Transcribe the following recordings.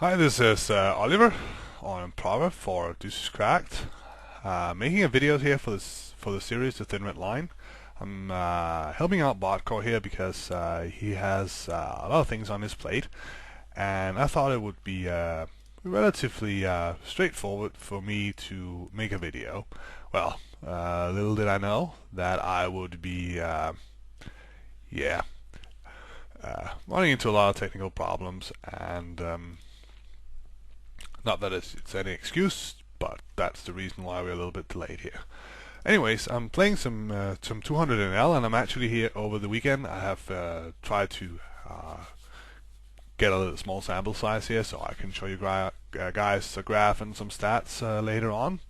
Hi, this is Oliver on Prava for Deucescracked. Making a video here for the series The Thin Red Line. I'm helping out Grindcore here because he has a lot of things on his plate, and I thought it would be relatively straightforward for me to make a video. Well, little did I know that I would be, yeah, running into a lot of technical problems and. Not that it's any excuse, but that's the reason why we're a little bit delayed here. Anyways, I'm playing some 200NL, and I'm actually here over the weekend. I have tried to get a little small sample size here, so I can show you guys a graph and some stats later on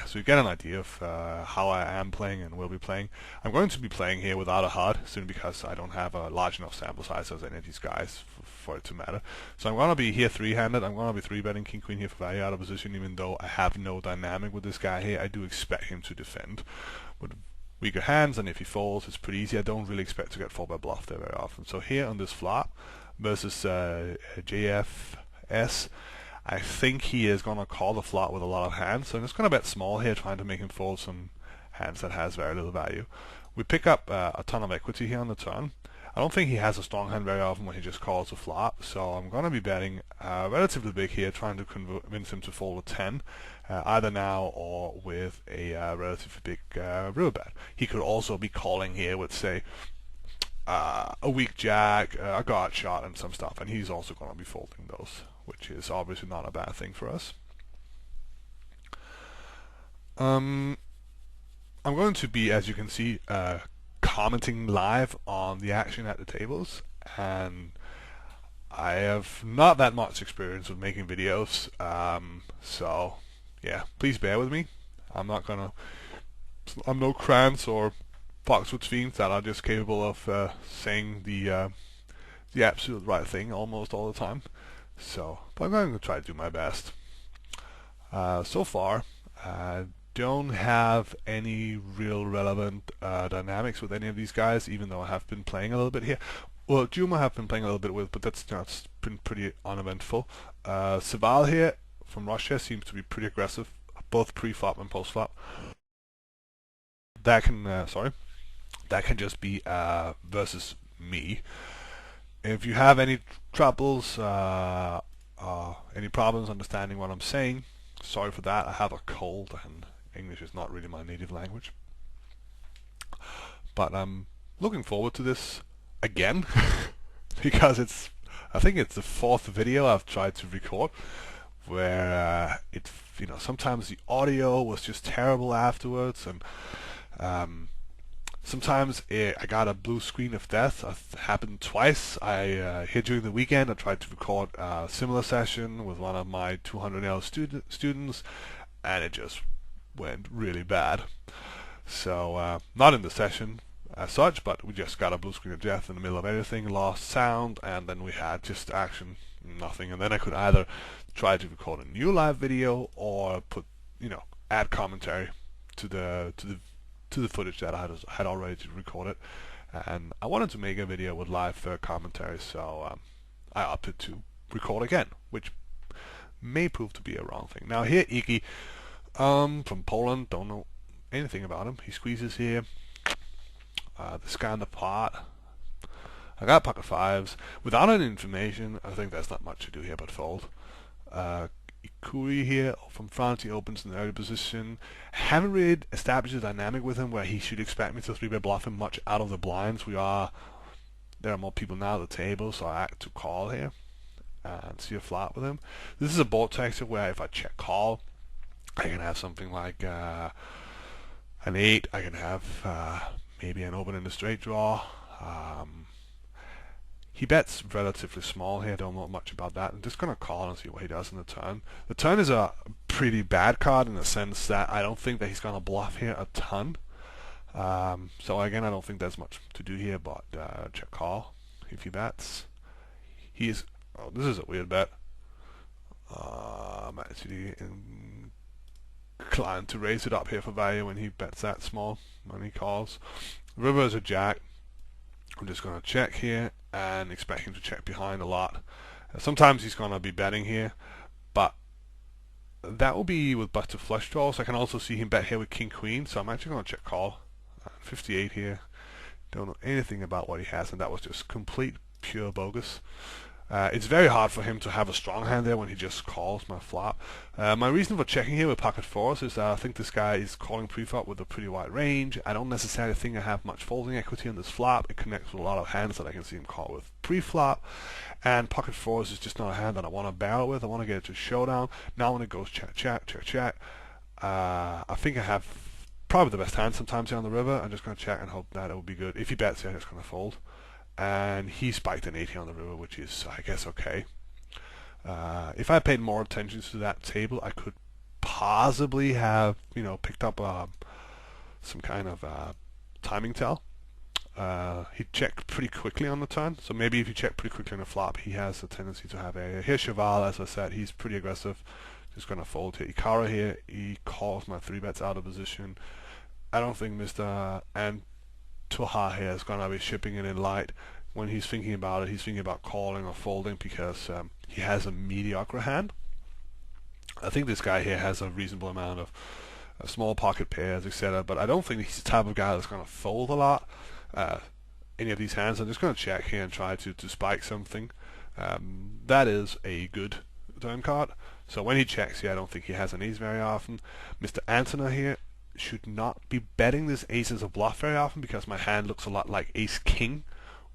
so you get an idea of how I am playing and will be playing. I'm going to be playing here without a HUD soon because I don't have a large enough sample size as any of these guys for it to matter. So I'm going to be here three-handed. I'm going to be 3-betting King Queen here for value out of position, even though I have no dynamic with this guy here. I do expect him to defend with weaker hands, and if he falls, it's pretty easy. I don't really expect to get 4-bet bluff there very often. So here on this flop versus JFS, I think he is going to call the flop with a lot of hands, so I'm just going to bet small here, trying to make him fold some hands that has very little value. We pick up a ton of equity here on the turn. I don't think he has a strong hand very often when he just calls a flop, so I'm going to be betting relatively big here, trying to convince him to fold a 10, either now or with a relatively big river bet. He could also be calling here with, say, a weak jack, a guard shot, and some stuff, and he's also going to be folding those, which is obviously not a bad thing for us. I'm going to be, as you can see, commenting live on the action at the tables, and I have not that much experience with making videos, so yeah, please bear with me. I'm no Krantz or Foxwood fiends that are just capable of saying the absolute right thing almost all the time. So, but I'm going to try to do my best. So far, I don't have any real relevant dynamics with any of these guys, even though I have been playing a little bit here. Well, Juma I have been playing a little bit with, but that's been pretty uneventful. Seval here from Russia seems to be pretty aggressive, both pre-flop and post-flop. That can just be versus me. If you have any troubles, any problems understanding what I'm saying, sorry for that. I have a cold and English is not really my native language. But I'm looking forward to this again because I think it's the 4th video I've tried to record where sometimes the audio was just terrible afterwards, and sometimes I got a blue screen of death. It happened twice. Here during the weekend, I tried to record a similar session with one of my 200L students, and it just went really bad. So, not in the session as such, but we just got a blue screen of death in the middle of everything, lost sound, and then we had just action, nothing. And then I could either try to record a new live video or add commentary to the footage that I had already recorded, and I wanted to make a video with live commentary, so I opted to record again, which may prove to be a wrong thing. Now here, Iggy, from Poland, don't know anything about him. He squeezes here. This guy on the pot. I got pocket fives. Without any information, I think there's not much to do here but fold. Ikuri here from France, he opens in the early position. Haven't really established a dynamic with him where he should expect me to 3-bet bluff him much out of the blinds. There are more people now at the table, so I act to call here and see a flop with him. This is a board texture where if I check call, I can have something like an 8. I can have maybe an open in the straight draw. He bets relatively small here, don't know much about that. I'm just going to call and see what he does in the turn. The turn is a pretty bad card in the sense that I don't think that he's going to bluff here a ton. So again, I don't think there's much to do here, but check call if he bets. This is a weird bet. I'm actually inclined to raise it up here for value when he bets that small, when he calls. River is a jack. I'm just going to check here and expect him to check behind a lot, Sometimes he's going to be betting here, but that will be with buster flush draws. I can also see him bet here with king queen, so I'm actually going to check call. 58 here. Don't know anything about what he has, and that was just complete pure bogus. It's very hard for him to have a strong hand there when he just calls my flop. My reason for checking here with pocket fours is I think this guy is calling pre-flop with a pretty wide range. I don't necessarily think I have much folding equity on this flop. It connects with a lot of hands that I can see him call with pre-flop. And pocket fours is just not a hand that I want to barrel with. I want to get it to showdown. Now when it goes check, check, check, check, I think I have probably the best hand sometimes here on the river. I'm just going to check and hope that it will be good. If he bets here, I'm just going to fold. And he spiked an 80 on the river, which is, I guess, okay. If I paid more attention to that table, I could possibly have, picked up some kind of timing tell. He checked pretty quickly on the turn, so maybe if you check pretty quickly on the flop, he has a tendency to have a... Here's Cheval, as I said, he's pretty aggressive. Just going to fold here. Ikara here, he calls my 3-bets out of position. I don't think Mr. Antoha here is going to be shipping it in light. When he's thinking about it, he's thinking about calling or folding because he has a mediocre hand. I think this guy here has a reasonable amount of small pocket pairs, etc. But I don't think he's the type of guy that's going to fold a lot. Any of these hands, I'm just going to check here and try to spike something. That is a good turn card. So when he checks here, I don't think he has an ace very often. Mr. Antona here should not be betting this ace as a bluff very often because my hand looks a lot like ace king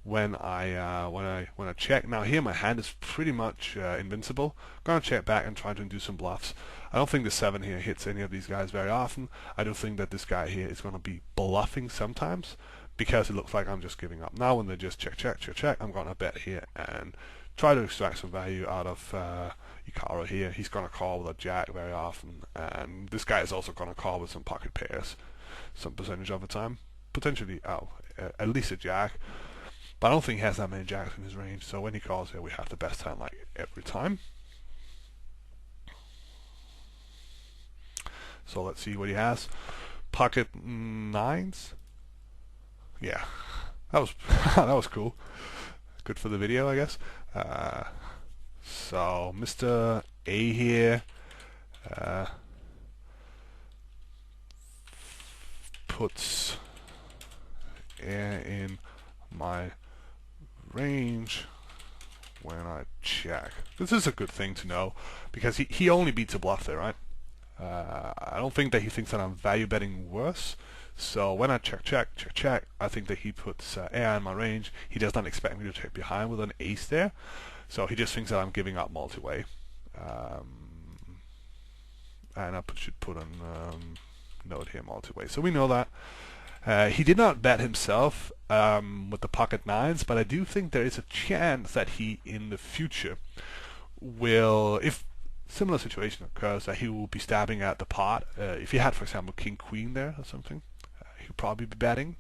when I check. Now here my hand is pretty much invincible. I'm gonna check back and try to do some bluffs. I don't think the 7 here hits any of these guys very often. I don't think that this guy here is gonna be bluffing sometimes because it looks like I'm just giving up. Now when they just check, check, check, check, I'm gonna bet here and try to extract some value out of Ikara here. He's going to call with a jack very often, and this guy is also going to call with some pocket pairs some percentage of the time. Potentially, at least a jack, but I don't think he has that many jacks in his range, so when he calls here, we have the best hand like every time. So let's see what he has. Pocket 9s. Yeah, that was that was cool. Good for the video, I guess. So Mr. A here puts air in my range when I check. This is a good thing to know because he only beats a bluff there, right? I don't think that he thinks that I'm value betting worse. So when I check, check, check, check, I think that he puts air in my range. He does not expect me to check behind with an ace there. So he just thinks that I'm giving up multi-way. And I should put a note here, multi-way. So we know that. He did not bet himself with the pocket 9s, but I do think there is a chance that he, in the future, will, if similar situation occurs, that he will be stabbing at the pot. If he had, for example, king-queen there or something, he'll probably be betting.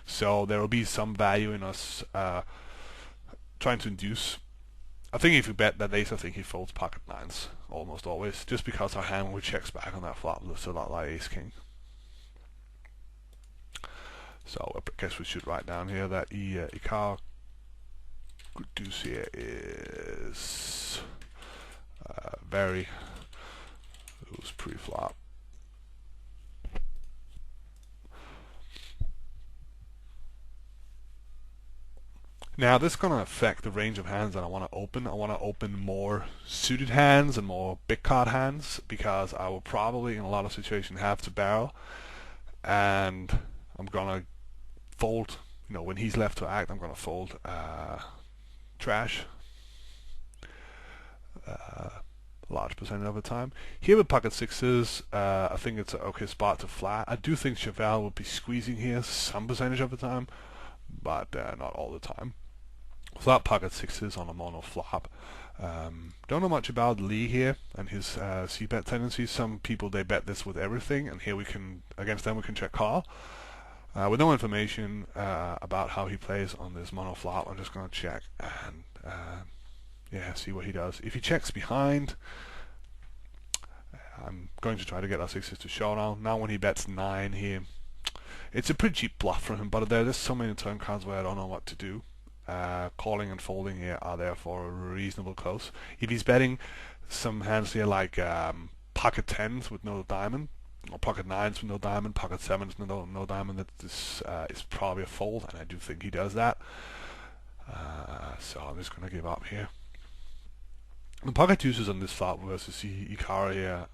So there will be some value in us trying to induce. I think if you bet that ace, I think he folds pocket 9s almost always, just because our hand, when we checks back on that flop, looks a lot like ace-king. So I guess we should write down here that Ikar Deuce here is very loose pre-flop. Now this is going to affect the range of hands that I want to open. I want to open more suited hands and more big card hands because I will probably in a lot of situations have to barrel, and I'm going to fold. When he's left to act, I'm going to fold trash large percentage of the time. Here with pocket 6s, I think it's an okay spot to flat. I do think Cheval will be squeezing here some percentage of the time, but not all the time. Flat pocket 6s on a mono flop. Don't know much about Lee here and his c-bet tendencies. Some people, they bet this with everything, and here we can, against them, we can check call. With no information about how he plays on this mono flop, I'm just going to check and see what he does. If he checks behind, I'm going to try to get our 6s to showdown. Now when he bets 9 here, it's a pretty cheap bluff from him, but there's so many turn cards where I don't know what to do. calling and folding here are therefore reasonable close. If he's betting some hands here like pocket tens with no diamond, or pocket nines with no diamond, pocket sevens with no diamond, that this is probably a fold, and I do think he does that. So I'm just going to give up here. The pocket deuces on this flop versus Ikara here.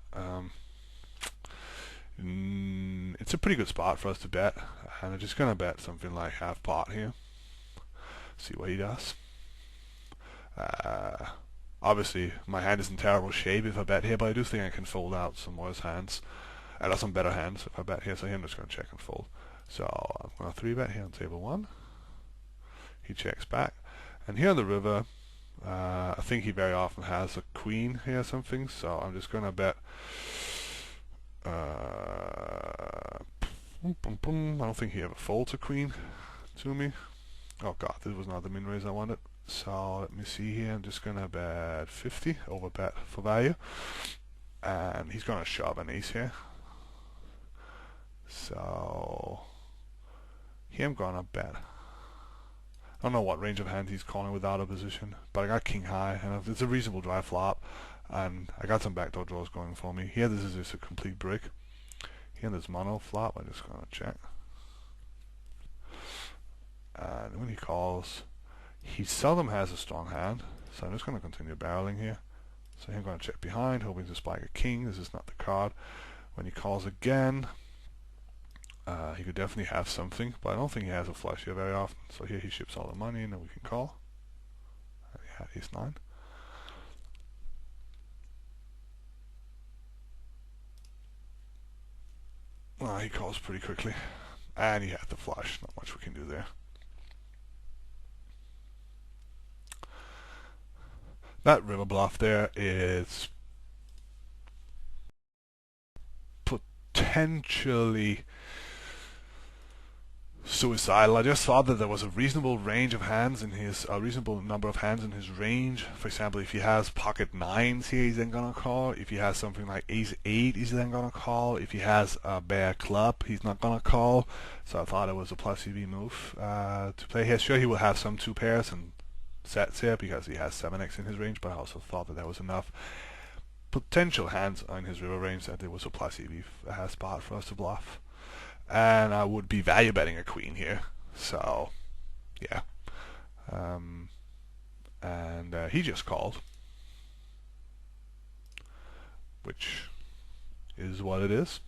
It's a pretty good spot for us to bet, and I'm just going to bet something like half pot here. See what he does. Obviously, my hand is in terrible shape if I bet here, but I do think I can fold out some worse hands. And some better hands if I bet here, so I'm just going to check and fold. So I'm going to 3-bet here on table 1. He checks back. And here on the river, I think he very often has a queen here or something, so I'm just going to bet. I don't think he ever folds a queen to me. Oh god, this was not the min raise I wanted. So let me see here, I'm just going to bet 50, over bet for value. And he's going to shove an ace here. So here I'm going to bet. I don't know what range of hand he's calling without a position, but I got king high, and it's a reasonable dry flop, and I got some backdoor draws going for me. Here this is just a complete brick. Here this mono flop, I'm just going to check. And when he calls, he seldom has a strong hand, so I'm just going to continue barreling here. So I'm going to check behind, hoping to spike a king. This is not the card. When he calls again, he could definitely have something, but I don't think he has a flush here very often. So here he ships all the money, and then we can call. And he had ace 9. He calls pretty quickly, and he had the flush. Not much we can do there. That river bluff there is potentially suicidal. I just thought that there was a reasonable range of hands in his, a reasonable number of hands in his range. For example, if he has pocket nines here, he's then gonna call. If he has something like ace 8, he's then gonna call. If he has a bare club, he's not gonna call. So I thought it was a plus EV move to play here. Sure, he will have some 2 pairs and sets here because he has 7x in his range, but I also thought that there was enough potential hands in his river range that it was a plus EV spot for us to bluff. And I would be value betting a queen here, so yeah. And he just called, which is what it is.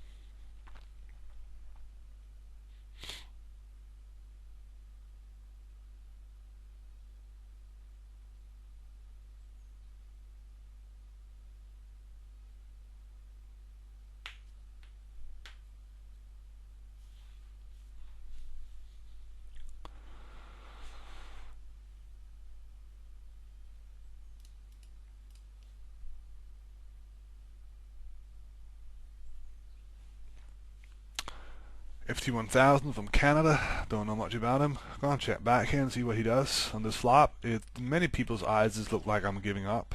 FT1000 from Canada, don't know much about him. I'm gonna check back here and see what he does on this flop. In many people's eyes, this looks like I'm giving up.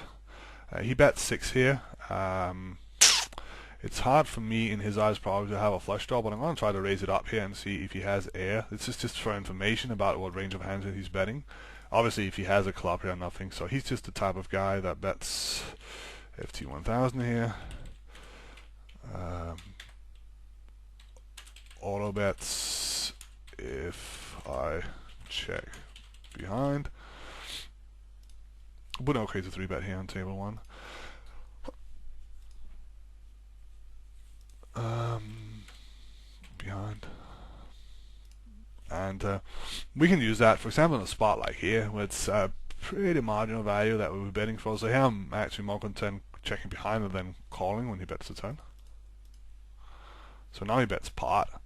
He bets 6 here. It's hard for me in his eyes probably to have a flush draw, but I'm gonna try to raise it up here and see if he has air. This is just for information about what range of hands that he's betting. Obviously, if he has a club here, nothing. So he's just the type of guy that bets FT1000 here. Auto bets if I check behind. But okay, it's a 3-bet here on table 1. Behind. And we can use that, for example, in a spot like here, where it's pretty marginal value that we were betting for. So here I'm actually more content checking behind than calling when he bets the turn. So now he bets pot.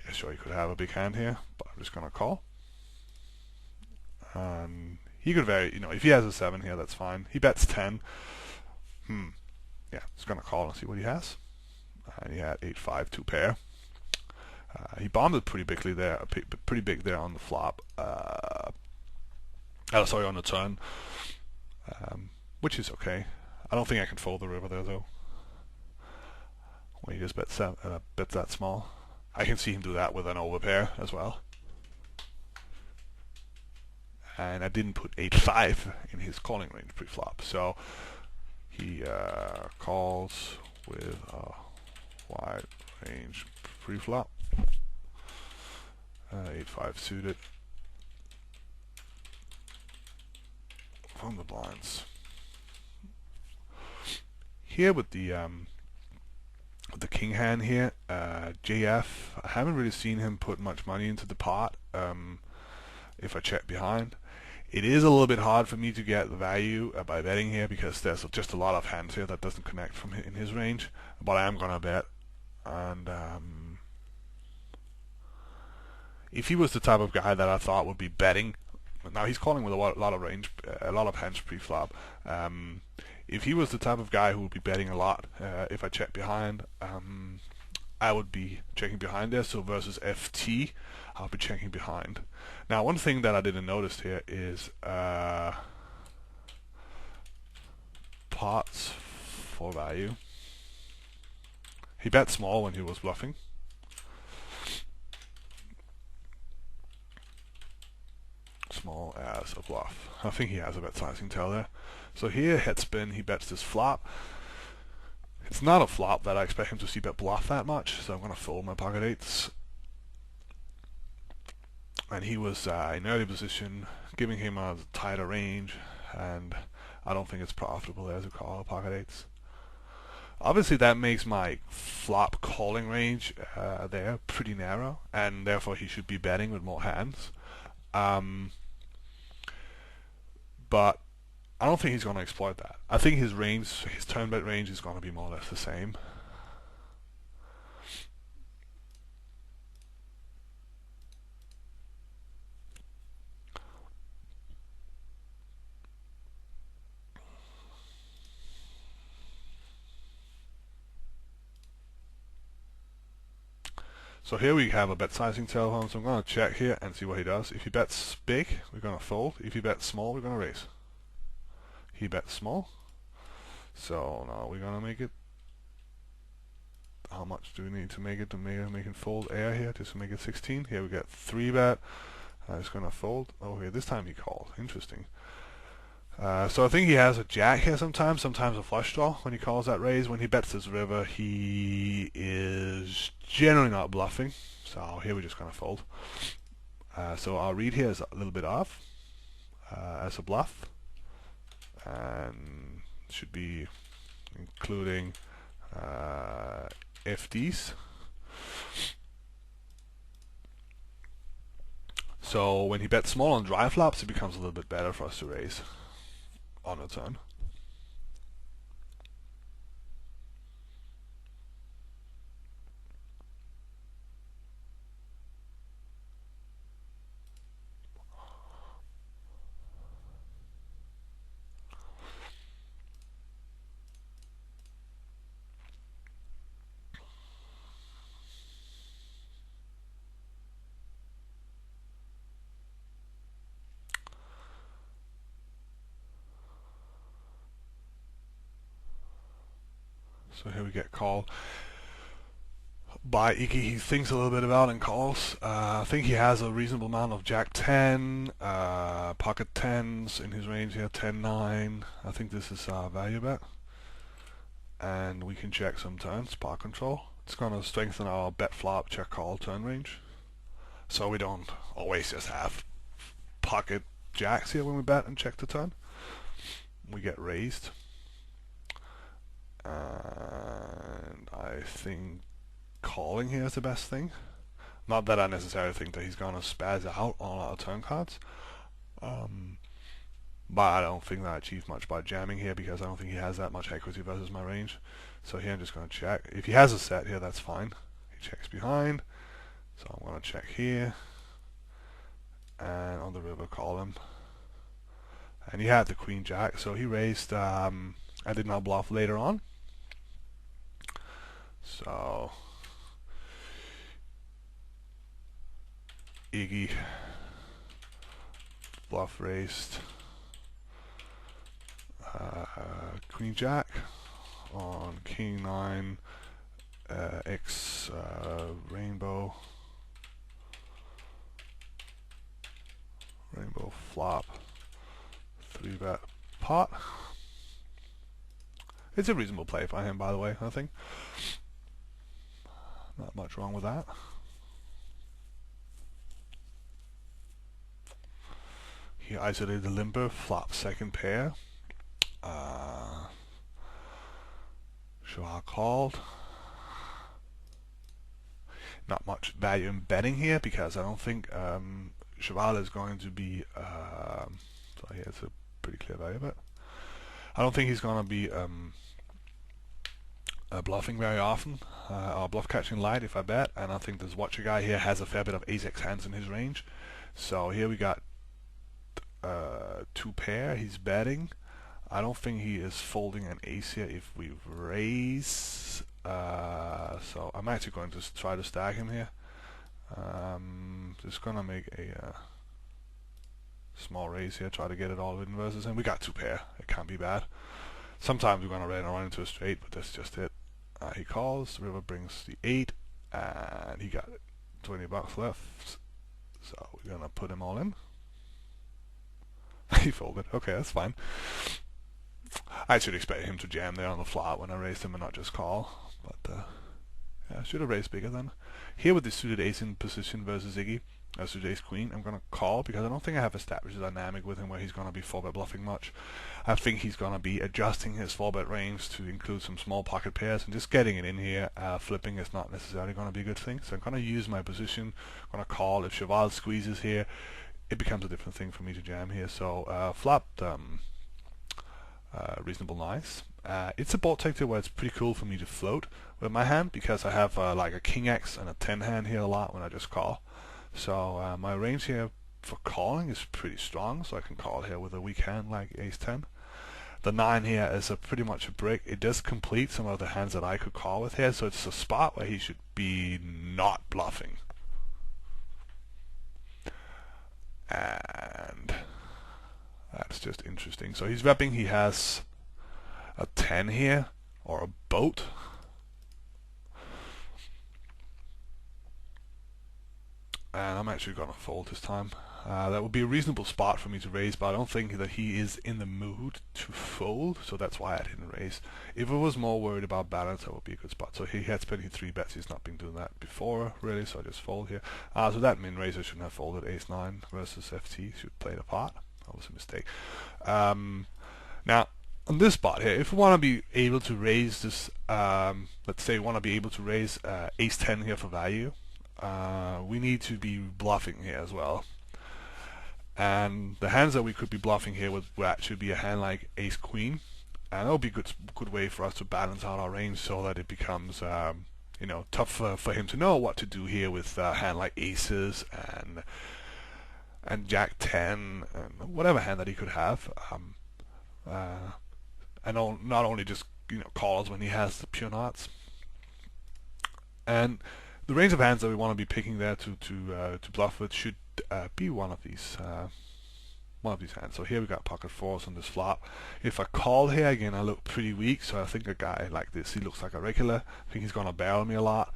Yeah, sure, he could have a big hand here, but I'm just going to call. And he could vary, if he has a 7 here, that's fine. He bets 10. Yeah, he's going to call and see what he has. And he had 8-5, 2 pair. He bombed it pretty big there on the flop. Sorry, on the turn. Which is okay. I don't think I can fold the river there, though. When he just bets that small. I can see him do that with an overpair as well. and I didn't put 8-5 in his calling range pre-flop. So he calls with a wide range pre-flop, 8-5 suited from the blinds. Here with the king hand here, JF, I haven't really seen him put much money into the pot. If I check behind, it is a little bit hard for me to get the value by betting here because there's just a lot of hands here that doesn't connect from in his range. But I am gonna bet, and if he was the type of guy that I thought would be betting, now he's calling with a lot of range, a lot of hands pre-flop. If he was the type of guy who would be betting a lot, if I check behind, I would be checking behind there. So versus FT, I'll be checking behind. Now, one thing that I didn't notice here is pots for value. He bet small when he was bluffing. Small as a bluff. I think he has a bet sizing tell there. So here, head spin, he bets this flop. It's not a flop that I expect him to see bet bluff that much, so I'm going to fold my pocket eights. And he was in early position, giving him a tighter range, and I don't think it's profitable there to call a pocket eights. Obviously that makes my flop calling range there pretty narrow, and therefore he should be betting with more hands. But I don't think he's going to exploit that. I think his range, his turn bet range is going to be more or less the same. So here we have a bet sizing tell home, so I'm going to check here and see what he does. If he bets big, we're going to fold. If he bets small, we're going to raise. He bets small. So now we're going to make it. How much do we need to make it fold air here, just to make it 16? Here we get 3 bet. It's going to fold. Oh, here, this time he called. Interesting. So I think he has a jack here sometimes a flush draw when he calls that raise. When he bets this river, he is generally not bluffing. So here we're just going to fold. So our read here is a little bit off as a bluff. And should be including FDs. So when he bets small on dry flops, it becomes a little bit better for us to raise on a turn. So here we get called by Iggy. He thinks a little bit about and calls. I think he has a reasonable amount of Jack 10, pocket 10s in his range here, 10-9. I think this is a value bet. And we can check some turns, pot control. It's going to strengthen our bet flop, check call turn range. So we don't always just have pocket jacks here when we bet and check the turn. We get raised. And I think calling here is the best thing. Not that I necessarily think that he's gonna spaz out on our turn cards, but I don't think that I achieve much by jamming here because I don't think he has that much equity versus my range. So here I'm just gonna check. If he has a set here, that's fine. He checks behind, so I'm gonna check here, and on the river call him. And he had the queen jack, so he raised. I did not bluff later on. So Iggy bluff raised queen jack on king 9 x rainbow flop, 3-bet pot. It's a reasonable play by him, by the way, I think. Not much wrong with that. He isolated the limber, flop second pair. Cheval called. Not much value in betting here because I don't think Cheval is going to be. So yeah, it's a pretty clear value, but I don't think he's going to be bluffing very often, or bluff catching light if I bet. And I think this watcher guy here has a fair bit of ace-x hands in his range. So here we got 2 pair. He's betting. I don't think he is folding an ace here if we raise. So I'm actually going to try to stack him here. Just gonna make a small raise here, try to get it all in versus him. We got 2 pair. It can't be bad. Sometimes we're gonna run into a straight, but that's just it. He calls. The river brings the 8, and he got 20 bucks left. So we're gonna put him all in. He folded. Okay, that's fine. I should expect him to jam there on the flop when I raised him and not just call. But yeah, I should have raised bigger then. Here with the suited ace in position versus Iggy, suited ace queen, I'm going to call because I don't think I have established a dynamic with him where he's going to be 4-bet bluffing much. I think he's going to be adjusting his 4-bet range to include some small pocket pairs, and just getting it in here, flipping is not necessarily going to be a good thing. So I'm going to use my position, I'm going to call. If Cheval squeezes here, it becomes a different thing for me to jam here. So flopped reasonable nice. It's a board texture where it's pretty cool for me to float with my hand because I have like a king X and a 10 hand here a lot when I just call. So my range here for calling is pretty strong, so I can call here with a weak hand like ace 10. The 9 here is pretty much a brick. It does complete some of the hands that I could call with here, so it's a spot where he should be not bluffing. And that's just interesting. So he's repping, he has a 10 here, or a boat. And I'm actually going to fold this time. That would be a reasonable spot for me to raise, but I don't think that he is in the mood to fold, so that's why I didn't raise. If I was more worried about balance, that would be a good spot. So he had spending 3 bets, he's not been doing that before, really, so I just fold here. So that min raiser shouldn't have folded. Ace 9 versus FT should play the pot. That was a mistake. Now, on this spot here, if we want to be able to raise this, let's say we want to be able to raise ace 10 here for value, we need to be bluffing here as well. And the hands that we could be bluffing here would actually be a hand like ace queen, and that would be a good way for us to balance out our range so that it becomes you know, tough for him to know what to do here with a hand like aces and jack 10 and whatever hand that he could have. And not only just, you know, calls when he has the pure knots. And the range of hands that we want to be picking there to bluff with should be one of these hands. So here we got pocket 4s on this flop. If I call here again, I look pretty weak. So I think a guy like this, he looks like a regular. I think he's gonna barrel me a lot,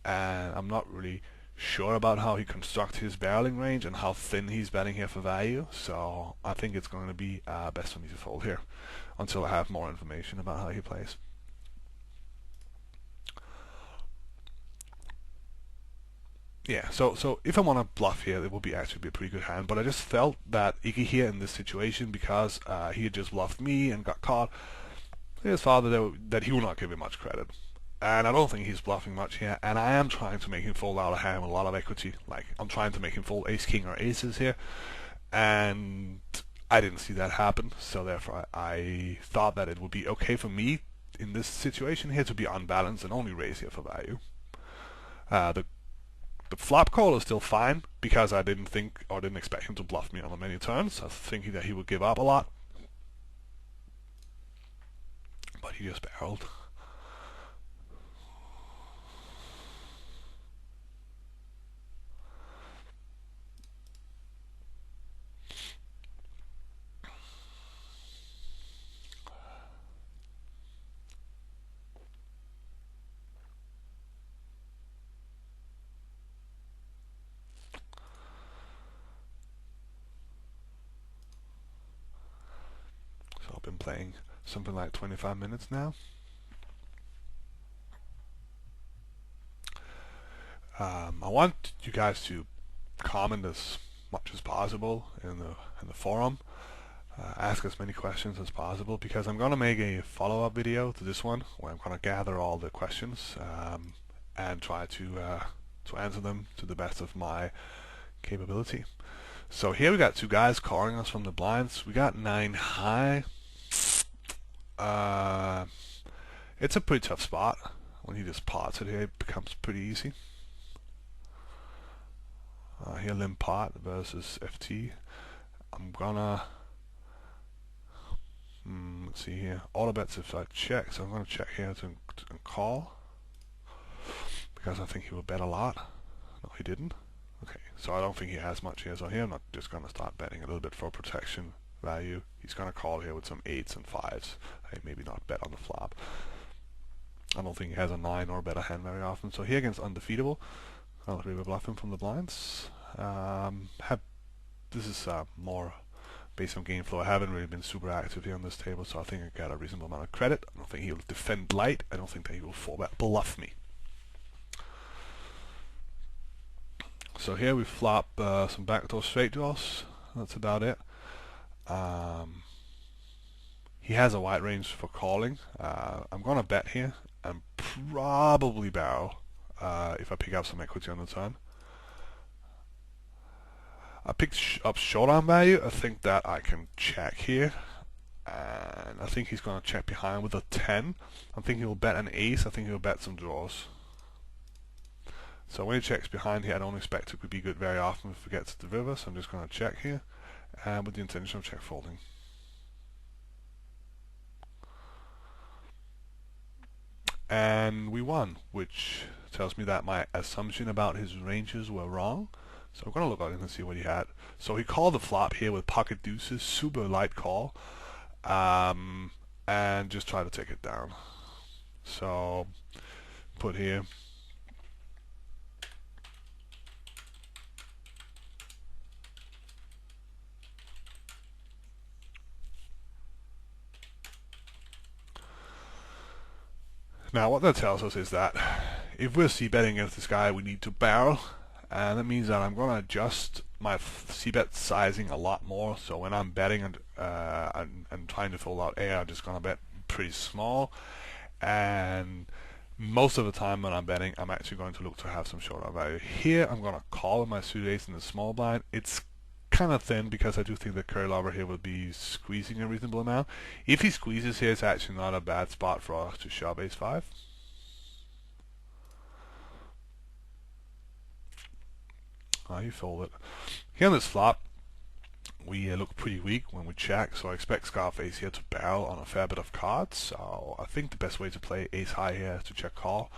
and I'm not really sure about how he constructs his barreling range and how thin he's betting here for value. So I think it's going to be best for me to fold here until I have more information about how he plays. Yeah, so if I want to bluff here, it would be actually be a pretty good hand, but I just felt that Iggy here in this situation, because he had just bluffed me and got caught, his father, that he will not give him much credit. And I don't think he's bluffing much here, and I am trying to make him fold out a hand with a lot of equity. Like, I'm trying to make him fold ace, king, or aces here, and I didn't see that happen, so therefore I thought that it would be okay for me in this situation here to be unbalanced and only raise here for value. The flop call is still fine because I didn't think or didn't expect him to bluff me on the many turns. I was thinking that he would give up a lot, but he just barreled. playing something like 25 minutes now. I want you guys to comment as much as possible in the forum. Ask as many questions as possible, because I'm gonna make a follow-up video to this one where I'm gonna gather all the questions and try to answer them to the best of my capability. So here we got two guys calling us from the blinds. We got 9 high. It's a pretty tough spot. When he just pots it here, it becomes pretty easy. Here limp pot versus FT. I'm gonna let's see here. All the bets if I check, so I'm gonna check here to call, because I think he will bet a lot. No, he didn't. Okay, so I don't think he has much here. So here I'm not just gonna start betting a little bit for protection value. He's gonna call here with some 8s and 5s. Maybe not bet on the flop. I don't think he has a 9 or a better hand very often. So here against undefeatable, I'll river bluff him from the blinds. This is more based on game flow. I haven't really been super active here on this table, so I think I got a reasonable amount of credit. I don't think he'll defend light. I don't think that he will 4-bet bluff me. So here we flop some backdoor straight draws. That's about it. He has a wide range for calling. I'm gonna bet here and probably barrel if I pick up some equity on the turn. I picked up showdown value. I think that I can check here, and I think he's going to check behind with a 10. I think he'll bet an ace. I think he'll bet some draws. So when he checks behind here, I don't expect it to be good very often if he gets the river, so I'm just going to check here, and with the intention of check folding. And we won, which tells me that my assumption about his ranges were wrong. So I'm going to look at him and see what he had. So he called the flop here with pocket deuces, super light call, and just try to take it down. So put here. Now what that tells us is that if we're c-betting against this guy, we need to barrel. And that means that I'm going to adjust my c-bet sizing a lot more. So when I'm betting and trying to fold out air, I'm just going to bet pretty small. And most of the time when I'm betting, I'm actually going to look to have some showdown value. Here, I'm going to call with my suited ace in the small blind. It's kind of thin because I do think the curly lover here will be squeezing a reasonable amount. If he squeezes here, it's actually not a bad spot for us to shove ace-5. You fold it. Here on this flop, we look pretty weak when we check, so I expect Scarface here to barrel on a fair bit of cards. So I think the best way to play ace high here is to check call.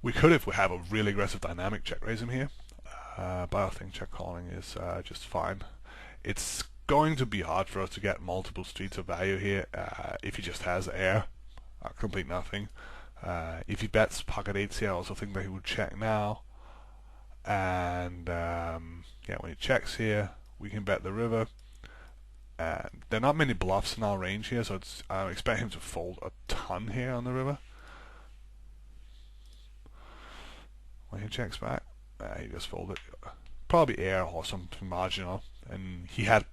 We could, if we have a really aggressive dynamic, check raise him here, but I think check calling is just fine. It's going to be hard for us to get multiple streets of value here if he just has air, complete nothing. If he bets pocket eights here, I also think that he would check now. And yeah, when he checks here, we can bet the river. And there are not many bluffs in our range here, so I expect him to fold a ton here on the river. When he checks back, he just folded probably air or something marginal. And he had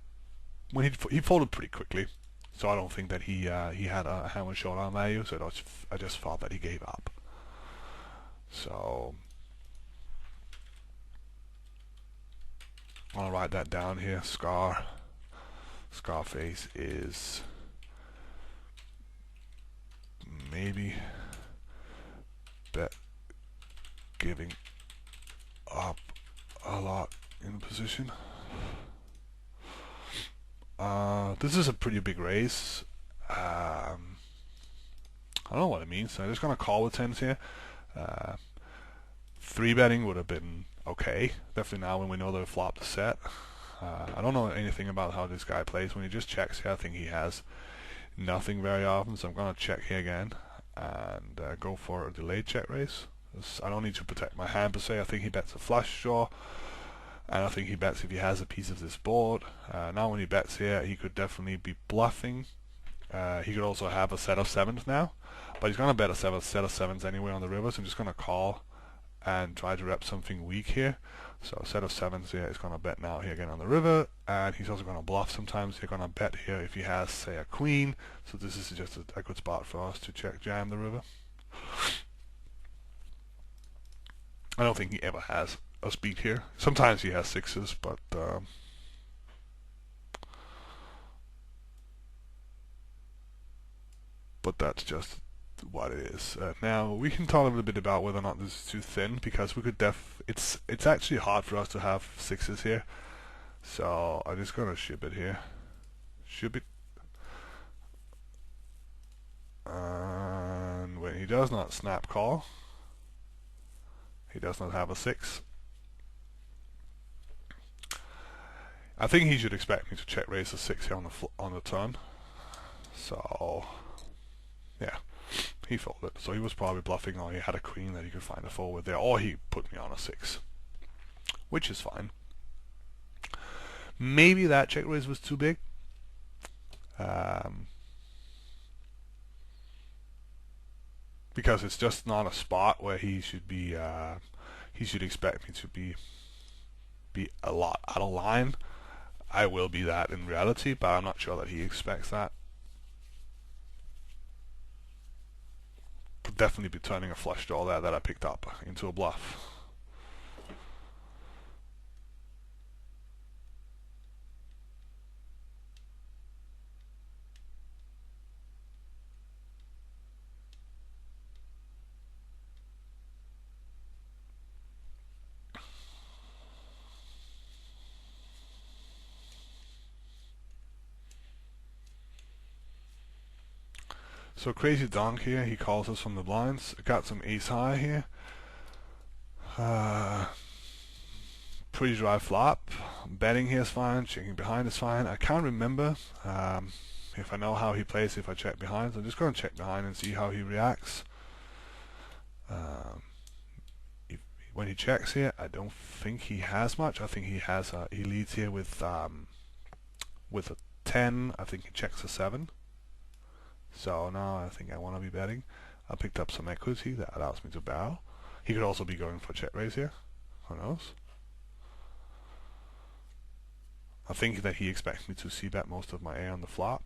he folded pretty quickly, so I don't think that he had a hammer showdown value. So I just thought that he gave up. So I'll write that down here. Scarface is maybe bet giving up a lot in position. This is a pretty big raise. I don't know what it means. So I'm just gonna call with tens here. 3-betting would have been okay. Definitely now when we know the flop to set. I don't know anything about how this guy plays. When he just checks here, I think he has nothing very often. So I'm gonna check here again and go for a delayed check raise. I don't need to protect my hand per se. I think he bets a flush draw. And I think he bets if he has a piece of this board. Now when he bets here, he could definitely be bluffing. He could also have a set of sevens now, but he's going to bet a set of sevens anyway on the river, so I'm just going to call and try to rep something weak here. So a set of sevens here is going to bet now here again on the river, and he's also going to bluff sometimes. He's going to bet here if he has, say, a queen. So this is just a good spot for us to check jam the river. I don't think he ever has a beat here. Sometimes he has sixes, but that's just what it is. Now we can talk a little bit about whether or not this is too thin, because we could it's actually hard for us to have sixes here. So I'm just gonna ship it here. Ship it. And when he does not snap call, he does not have a six. I think he should expect me to check raise a six here on the turn. So yeah, he folded. So he was probably bluffing, or he had a queen that he could find a fold with there, or he put me on a six, which is fine. Maybe that check raise was too big. Because it's just not a spot where he should be. He should expect me to be a lot out of line. I will be that in reality, but I'm not sure that he expects that. Could definitely be turning a flush draw there that I picked up into a bluff. So crazy donk here, he calls us from the blinds. Got some ace high here. Pretty dry flop. Betting here is fine, checking behind is fine. I can't remember if I know how he plays if I check behind. So I'm just going to check behind and see how he reacts. When he checks here, I don't think he has much. I think he leads here with a 10. I think he checks a 7. So now I think I want to be betting. I picked up some equity that allows me to barrel. He could also be going for check raise here. Who knows? I think that he expects me to c-bet most of my A on the flop.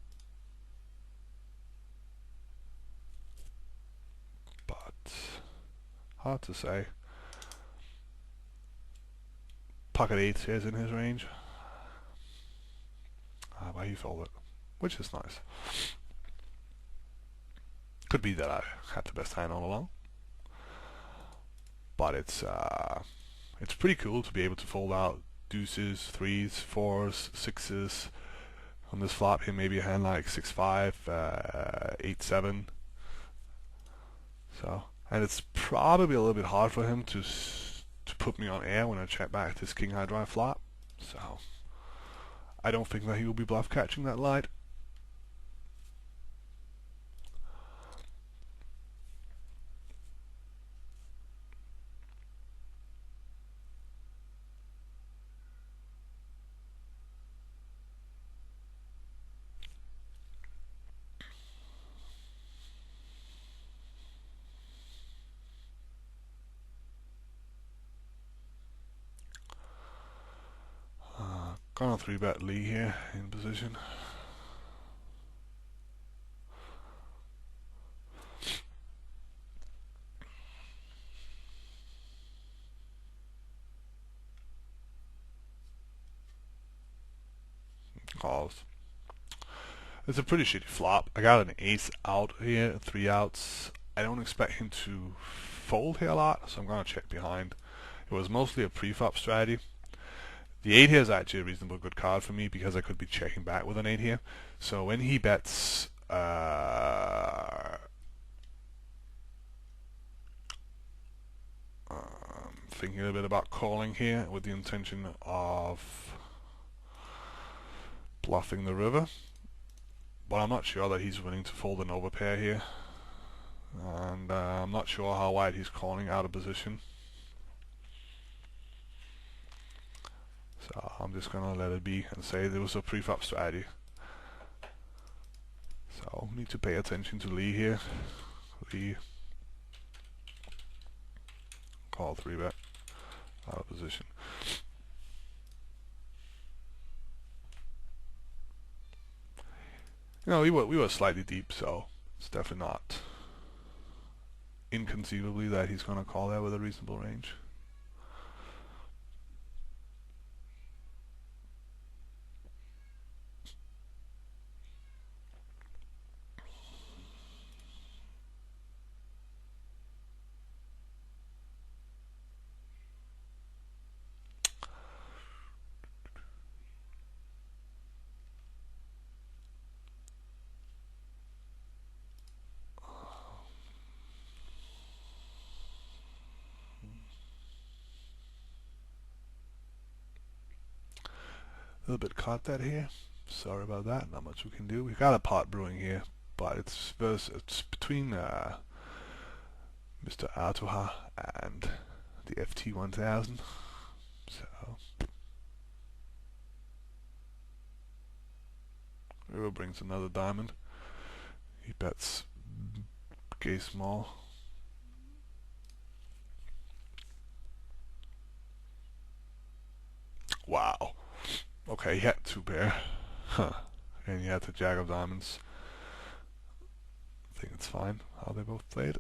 But hard to say. Pocket 8 is in his range. But he folded, which is nice. Could be that I had the best hand all along, but it's pretty cool to be able to fold out deuces, threes, fours, sixes on this flop here. Maybe a hand like 6-5, 8-7. So, and it's probably a little bit hard for him to put me on air when I check back this king high drive flop. So I don't think that he will be bluff catching that light. Gonna 3-bet Lee here in position. Calls. It's a pretty shitty flop. I got an ace out here, 3 outs. I don't expect him to fold here a lot, so I'm gonna check behind. It was mostly a pre-flop strategy. The 8 here is actually a reasonable good card for me because I could be checking back with an 8 here. So when he bets thinking a bit about calling here with the intention of bluffing the river, but I'm not sure that he's willing to fold an overpair here, and I'm not sure how wide he's calling out of position. So I'm just gonna let it be and say there was a preflop strategy. So need to pay attention to Lee here. Lee call 3-bet out of position. You know, we were slightly deep, so it's definitely not inconceivably that he's gonna call that with a reasonable range. A little bit caught that here. Sorry about that. Not much we can do. We got a pot brewing here, but it's between Mr. Atoha and the FT1000. So River brings another diamond. He bets gay small. Wow. Okay, he had 2 pair. Huh. And he had the jack of diamonds. I think it's fine how they both played.